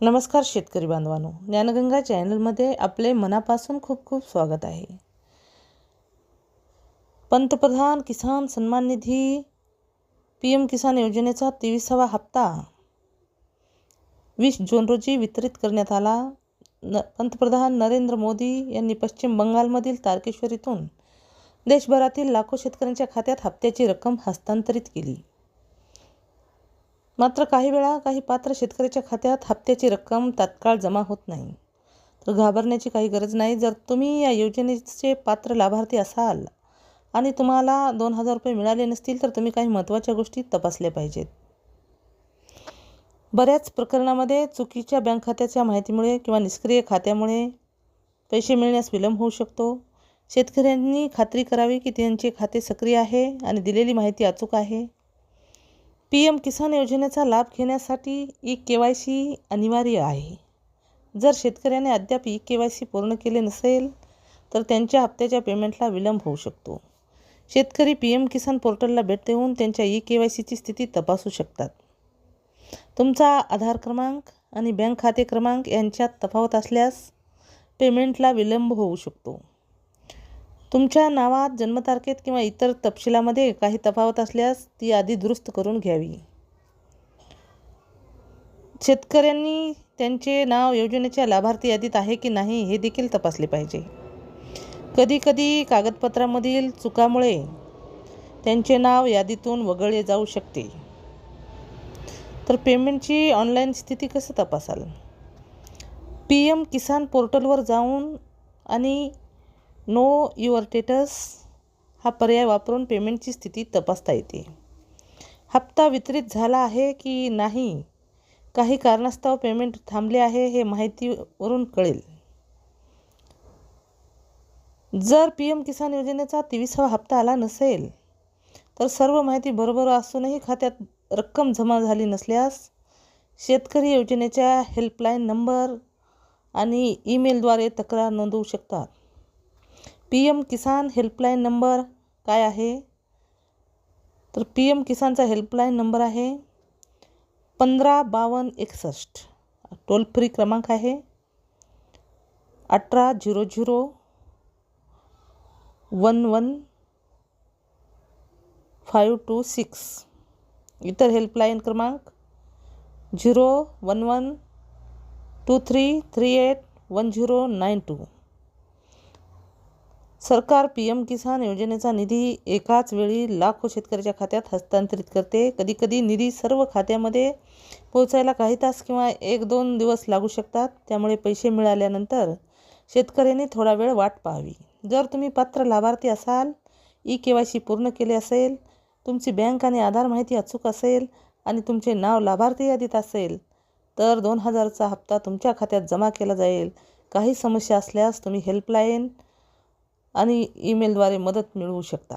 नमस्कार शेतकरी बांधवांनो, ज्ञानगंगा चॅनलमध्ये आपले मनापासून खूप खूप स्वागत आहे। पंतप्रधान किसान सन्मान निधी PM किसान योजनेचा 23वा हप्ता 20 जून रोजी वितरित करण्यात आला। पंतप्रधान नरेंद्र मोदी यांनी पश्चिम बंगालमधील तारकेश्वरीतून देशभरातील लाखो शेतकऱ्यांच्या खात्यात हप्त्याची रक्कम हस्तांतरित केली। मात्र काही वेळा काही पात्र शेतकऱ्याच्या खात्यात हप्त्याची रक्कम तात्काळ जमा होत नाही, तर घाबरण्याची काही गरज नाही। जर तुम्ही या योजनेचे पात्र लाभार्थी असाल आणि तुम्हाला 2000 रुपये मिळाले नसतील तर तुम्ही काही महत्त्वाच्या गोष्टी तपासल्या पाहिजेत। बऱ्याच प्रकरणामध्ये चुकीच्या बँक खात्याच्या माहितीमुळे किंवा निष्क्रिय खात्यामुळे पैसे मिळण्यास विलंब होऊ शकतो। शेतकऱ्यांनी खात्री करावी की त्यांचे खाते सक्रिय आहे आणि दिलेली माहिती अचूक आहे। PM किसान योजनेचा लाभ घेण्यासाठी eKYC अनिवार्य आहे। जर शेतकऱ्याने अद्याप eKYC पूर्ण केले नसेल तर त्यांच्या हप्त्याच्या पेमेंटला विलंब होऊ शकतो। शेतकरी PM किसान पोर्टलला भेट देऊन त्यांच्या eKYCची स्थिती तपासू शकतात। तुमचा आधार क्रमांक आणि बँक खाते क्रमांक यांच्यात तफावत असल्यास पेमेंटला विलंब होऊ शकतो। तुमच्या नावात, जन्मतारखेत किंवा इतर तपशिलामध्ये काही तफावत असल्यास ती आधी दुरुस्त करून घ्यावी। शेतकऱ्यांनी त्यांचे नाव योजनेच्या लाभार्थी यादीत आहे की नाही हे देखील तपासले पाहिजे। कधीकधी कागदपत्रांमधील चुकामुळे त्यांचे नाव यादीतून वगळले जाऊ शकते। तर पेमेंटची ऑनलाईन स्थिती कशी तपासाल? PM किसान पोर्टलवर जाऊन आणि नो युअर स्टेटस हा पर्याय वापरून पेमेंटची स्थिती तपासता येते। हप्ता वितरित झाला आहे की नाही, काही कारणास्तव पेमेंट थांबले आहे हे माहितीवरून कळेल। जर PM किसान योजनेचा 23वा हप्ता आला नसेल तर सर्व माहिती बरोबर असूनही खात्यात रक्कम जमा झाली नसल्यास शेतकरी योजनेच्या हेल्पलाईन नंबर आणि ईमेलद्वारे तक्रार नोंदवू शकतात। PM किसान हेल्पलाईन नंबर काय आहे? तर PM किसानचा हेल्पलाईन नंबर आहे 155261। टोल फ्री क्रमांक आहे 1800 11526। इतर हेल्पलाईन क्रमांक 01123381092। सरकार PM किसान योजनेचा निधी एकाच वेळी लाखो शेतकऱ्याच्या खात्यात हस्तांतरित करते। कधीकधी निधी सर्व खात्यामध्ये पोहोचायला काही तास किंवा 1-2 दिवस लागू शकतात। त्यामुळे पैसे मिळाल्यानंतर शेतकऱ्यांनी थोडा वेळ वाट पाहावी। जर तुम्ही पात्र लाभार्थी असाल, eKYC पूर्ण केले असेल, तुमची बँक आणि आधार माहिती अचूक असेल आणि तुमचे नाव लाभार्थी यादीत असेल तर 2000चा हप्ता तुमच्या खात्यात जमा केला जाईल। काही समस्या असल्यास तुम्ही हेल्पलाईन आणि ईमेलद्वारे मदत मिळवू शकता।